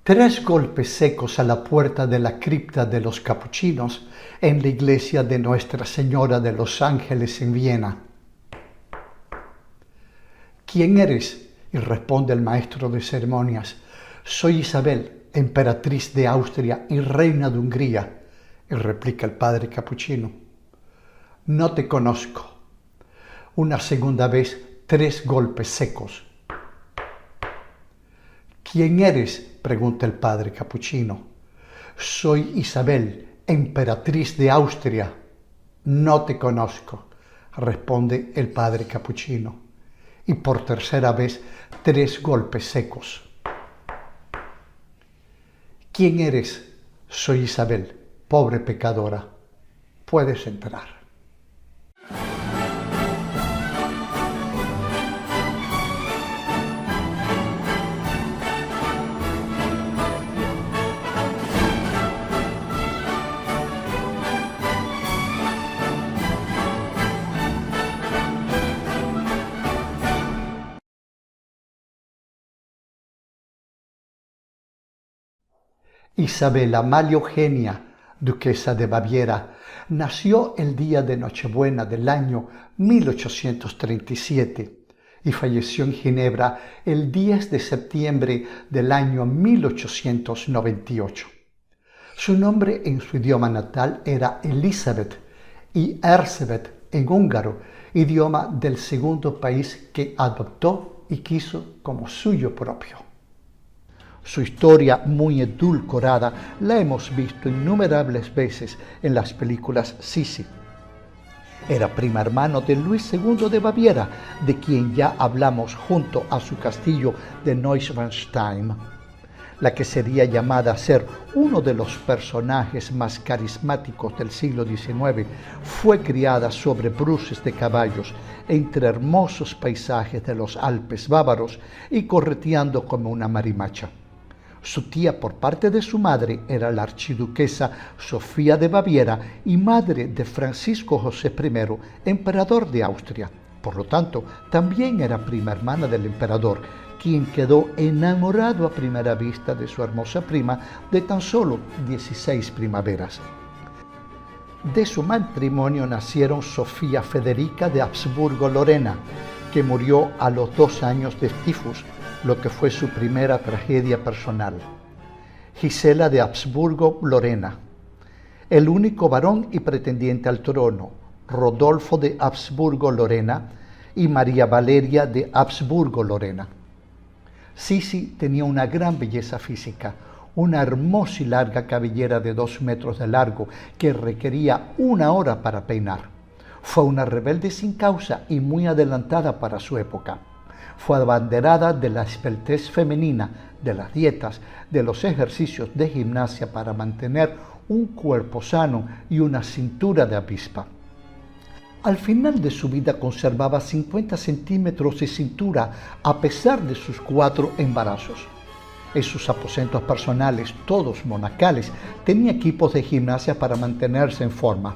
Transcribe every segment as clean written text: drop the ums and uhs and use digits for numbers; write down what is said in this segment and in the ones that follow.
Tres golpes secos a la puerta de la cripta de los capuchinos en la iglesia de Nuestra Señora de los Ángeles en Viena. ¿Quién eres? Y responde el maestro de ceremonias. Soy Isabel, emperatriz de Austria y reina de Hungría. Y replica el padre capuchino. No te conozco. Una segunda vez, tres golpes secos. ¿Quién eres? Pregunta el padre capuchino. Soy Isabel, emperatriz de Austria. No te conozco, responde el padre capuchino. Y por tercera vez, tres golpes secos. ¿Quién eres? Soy Isabel, pobre pecadora. Puedes entrar. Isabel Amalia Eugenia, duquesa de Baviera, nació el día de Nochebuena del año 1837 y falleció en Ginebra el 10 de septiembre del año 1898. Su nombre en su idioma natal era Elizabeth y Erzsébet en húngaro, idioma del segundo país que adoptó y quiso como suyo propio. Su historia muy edulcorada la hemos visto innumerables veces en las películas Sisi. Era prima hermano de Luis II de Baviera, de quien ya hablamos junto a su castillo de Neuschwanstein. La que sería llamada a ser uno de los personajes más carismáticos del siglo XIX, fue criada sobre bruces de caballos, entre hermosos paisajes de los Alpes bávaros y correteando como una marimacha. Su tía por parte de su madre era la archiduquesa Sofía de Baviera y madre de Francisco José I, emperador de Austria. Por lo tanto, también era prima hermana del emperador, quien quedó enamorado a primera vista de su hermosa prima de tan solo 16 primaveras. De su matrimonio nacieron Sofía Federica de Habsburgo-Lorena, que murió a los 2 años de tifus, lo que fue su primera tragedia personal. Gisela de Habsburgo-Lorena. El único varón y pretendiente al trono, Rodolfo de Habsburgo-Lorena y María Valeria de Habsburgo-Lorena. Sisi tenía una gran belleza física, una hermosa y larga cabellera de 2 metros de largo que requería 1 hora para peinar. Fue una rebelde sin causa y muy adelantada para su época. Fue abanderada de la esbeltez femenina, de las dietas, de los ejercicios de gimnasia para mantener un cuerpo sano y una cintura de avispa. Al final de su vida conservaba 50 centímetros de cintura a pesar de sus 4 embarazos. En sus aposentos personales, todos monacales, tenía equipos de gimnasia para mantenerse en forma.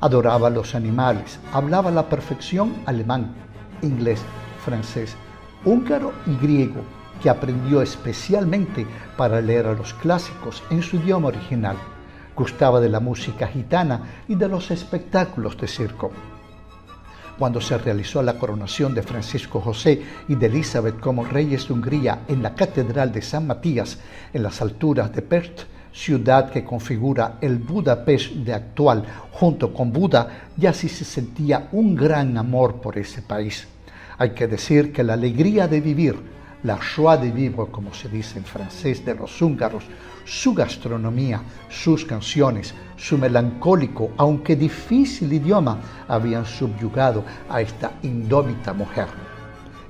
Adoraba a los animales, hablaba a la perfección alemán, inglés, francés, húngaro y griego, que aprendió especialmente para leer a los clásicos en su idioma original. Gustaba de la música gitana y de los espectáculos de circo. Cuando se realizó la coronación de Francisco José y de Elizabeth como reyes de Hungría en la Catedral de San Matías, en las alturas de Pest, ciudad que configura el Budapest de actual, junto con Buda, ya sí se sentía un gran amor por ese país. Hay que decir que la alegría de vivir, la joie de vivre, como se dice en francés, de los húngaros, su gastronomía, sus canciones, su melancólico, aunque difícil idioma, habían subyugado a esta indómita mujer.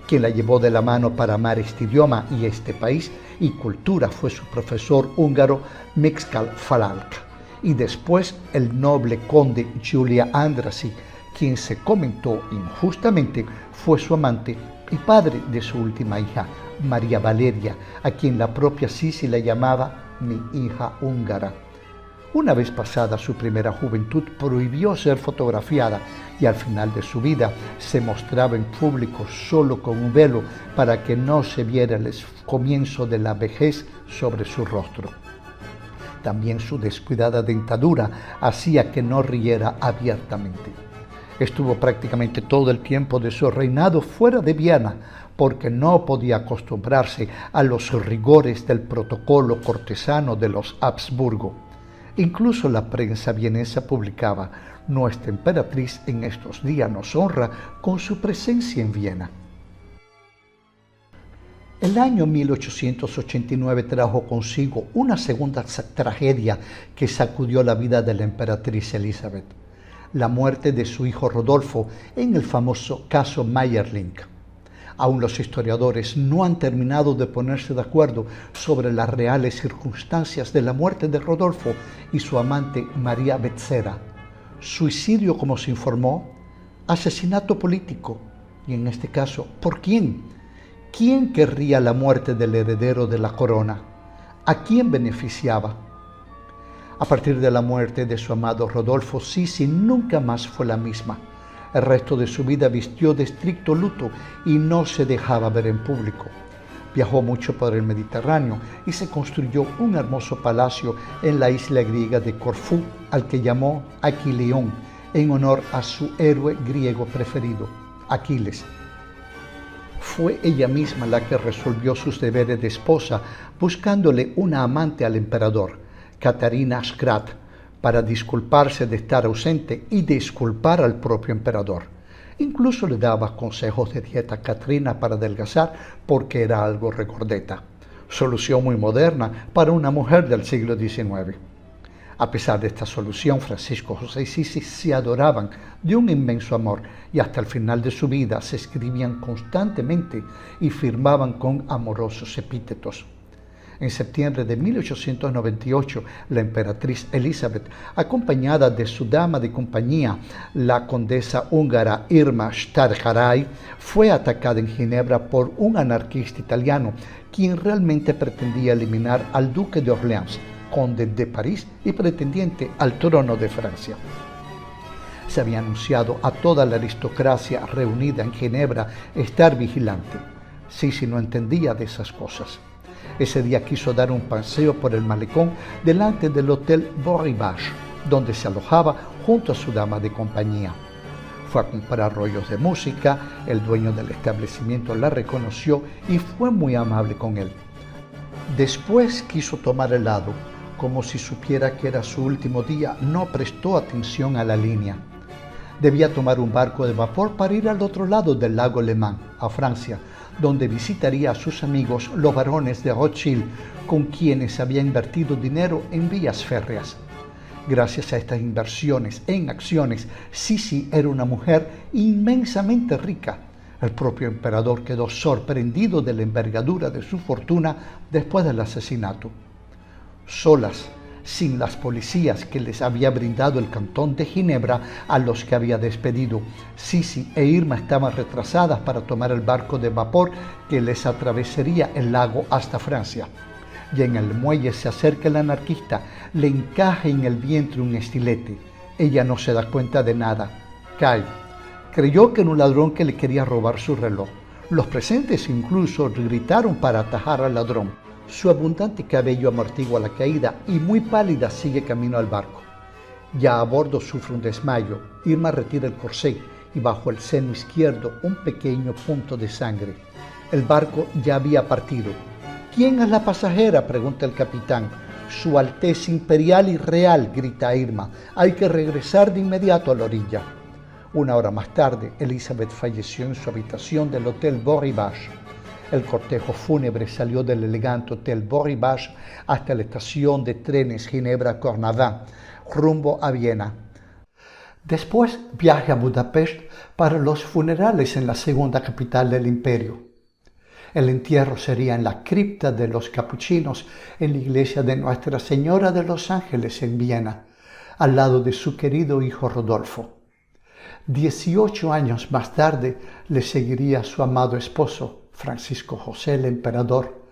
Quien la llevó de la mano para amar este idioma y este país y cultura fue su profesor húngaro Mixkal Falálka, y después el noble conde Gyula Andrássy, quien se comentó injustamente fue su amante y padre de su última hija, María Valeria, a quien la propia Sisi la llamaba mi hija húngara. Una vez pasada su primera juventud, prohibió ser fotografiada y al final de su vida se mostraba en público solo con un velo para que no se viera el comienzo de la vejez sobre su rostro. También su descuidada dentadura hacía que no riera abiertamente. Estuvo prácticamente todo el tiempo de su reinado fuera de Viena porque no podía acostumbrarse a los rigores del protocolo cortesano de los Habsburgo. Incluso la prensa vienesa publicaba: nuestra emperatriz en estos días nos honra con su presencia en Viena. El año 1889 trajo consigo una segunda tragedia que sacudió la vida de la emperatriz Elizabeth: la muerte de su hijo Rodolfo en el famoso caso Mayerling. Aún los historiadores no han terminado de ponerse de acuerdo sobre las reales circunstancias de la muerte de Rodolfo y su amante María Becerra. Suicidio, como se informó, asesinato político. Y en este caso, ¿por quién? ¿Quién querría la muerte del heredero de la corona? ¿A quién beneficiaba? A partir de la muerte de su amado Rodolfo, Sisi nunca más fue la misma. El resto de su vida vistió de estricto luto y no se dejaba ver en público. Viajó mucho por el Mediterráneo y se construyó un hermoso palacio en la isla griega de Corfú, al que llamó Aquileón, en honor a su héroe griego preferido, Aquiles. Fue ella misma la que resolvió sus deberes de esposa, buscándole una amante al emperador, Catarina Skrat, para disculparse de estar ausente y disculpar al propio emperador. Incluso le daba consejos de dieta a Catrina para adelgazar porque era algo regordeta. Solución muy moderna para una mujer del siglo XIX. A pesar de esta solución, Francisco José y Sisi se adoraban de un inmenso amor y hasta el final de su vida se escribían constantemente y firmaban con amorosos epítetos. En septiembre de 1898, la emperatriz Elizabeth, acompañada de su dama de compañía, la condesa húngara Irma Sztály, fue atacada en Ginebra por un anarquista italiano, quien realmente pretendía eliminar al duque de Orleans, conde de París y pretendiente al trono de Francia. Se había anunciado a toda la aristocracia reunida en Ginebra estar vigilante. Sisi no entendía de esas cosas. Ese día quiso dar un paseo por el malecón delante del Hotel Beau Rivage, donde se alojaba junto a su dama de compañía. Fue a comprar rollos de música, el dueño del establecimiento la reconoció y fue muy amable con él. Después quiso tomar helado, como si supiera que era su último día, no prestó atención a la línea. Debía tomar un barco de vapor para ir al otro lado del lago Le Mans, a Francia, donde visitaría a sus amigos los barones de Rothschild, con quienes había invertido dinero en vías férreas. Gracias a estas inversiones en acciones, Sisi era una mujer inmensamente rica. El propio emperador quedó sorprendido de la envergadura de su fortuna después del asesinato. Solas, sin las policías que les había brindado el cantón de Ginebra, a los que había despedido, Sisi e Irma estaban retrasadas para tomar el barco de vapor que les atravesaría el lago hasta Francia. Y en el muelle se acerca el anarquista, le encaja en el vientre un estilete. Ella no se da cuenta de nada, cae. Creyó que era un ladrón que le quería robar su reloj. Los presentes incluso gritaron para atajar al ladrón. Su abundante cabello amortigua la caída y muy pálida sigue camino al barco. Ya a bordo sufre un desmayo. Irma retira el corsé y bajo el seno izquierdo un pequeño punto de sangre. El barco ya había partido. ¿Quién es la pasajera?, pregunta el capitán. Su Alteza Imperial y Real, grita Irma. Hay que regresar de inmediato a la orilla. Una hora más tarde, Elizabeth falleció en su habitación del Hotel Beau Rivage. El cortejo fúnebre salió del elegante Hotel Beau Rivage hasta la estación de trenes Ginebra-Cornavin, rumbo a Viena. Después viaje a Budapest para los funerales en la segunda capital del imperio. El entierro sería en la cripta de los capuchinos en la iglesia de Nuestra Señora de los Ángeles en Viena, al lado de su querido hijo Rodolfo. 18 años más tarde le seguiría su amado esposo, Francisco José el Emperador.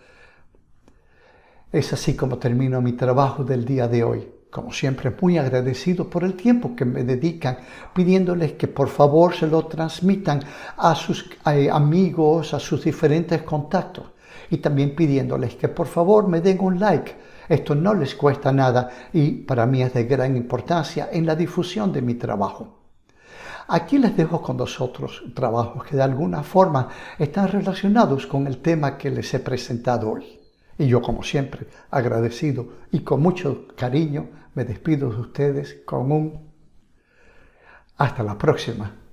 Es así como termino mi trabajo del día de hoy. como siempre, muy agradecido por el tiempo que me dedican, pidiéndoles que por favor se lo transmitan a sus amigos, a sus diferentes contactos. Y también pidiéndoles que por favor me den un like. Esto no les cuesta nada y para mí es de gran importancia en la difusión de mi trabajo. Aquí les dejo con dos otros trabajos que de alguna forma están relacionados con el tema que les he presentado hoy. Y yo, como siempre, agradecido y con mucho cariño, me despido de ustedes con un hasta la próxima.